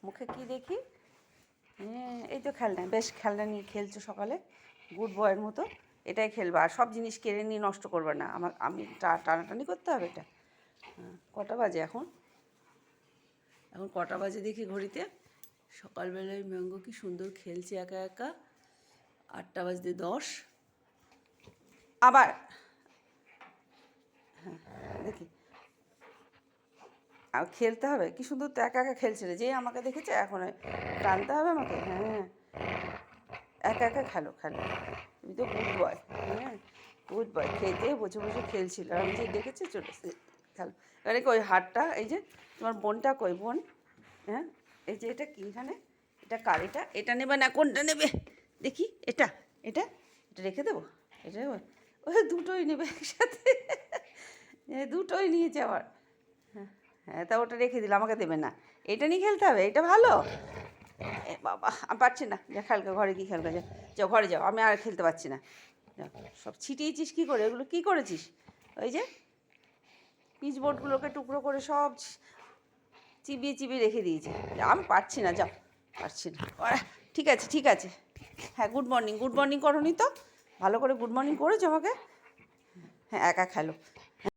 মুখে কি দেখি? হ্যাঁ, এই তো খেলনা, বেশ খেলনা নিয়ে খেলছো সকালে, গুড বয়ের মতো। এটাই খেলবা, আর সব জিনিস কেড়ে নিয়ে নষ্ট করবে না। আমি টানাটানি করতে হবে এটা। হ্যাঁ, কটা বাজে এখন? এখন কটা বাজে দেখি ঘড়িতে। সকালবেলায় ম্যাঙ্গো কি সুন্দর খেলছে একা একা। 8:10 আবার। হ্যাঁ, দেখি। আর খেলতে হবে, কি সুন্দর তো একা একা খেলছে রে। যে আমাকে দেখেছে এখন টানতে হবে আমাকে। হ্যাঁ, একা একা খেলো খেলো, তুমি তো গুড বয়। হ্যাঁ, গুড বয়, খেতে বসে বসে খেলছিল, আর আমি যে ডেকেছি চলে এসে খেলো। এবারে কই হাটটা, এই যে তোমার বোনটা কই বোন? হ্যাঁ, এই যে এটা কি এখানে, এটা কার? এটা নেবে না, কোনটা নেবে দেখি? এটা এটা এটা রেখে দেবো, এটা নেবো? ওই দুটোই নেবে একসাথে। দুটোই নিয়েছে আবার। হ্যাঁ হ্যাঁ, তা ওটা রেখে দিল, আমাকে দেবে না। এটা নিয়ে খেলতে হবে, এটা ভালো। এ বাবা, আমি পারছি না, যা খেলকে ঘরে গিয়ে খেলবে, যা যাও ঘরে যাও, আমি আর খেলতে পারছি না। যাও, সব ছিটিয়েছিস কী করে? এগুলো কী করেছিস? ওই যে পিচবোর্ডগুলোকে টুকরো করে সব চিবিয়ে চিবিয়ে রেখে দিয়েছে। আমি পারছি না, যাও, পারছি না। ঠিক আছে ঠিক আছে। হ্যাঁ, গুড মর্নিং করোনি তো? ভালো করে গুড মর্নিং করেছো আমাকে? হ্যাঁ, একা খেলো।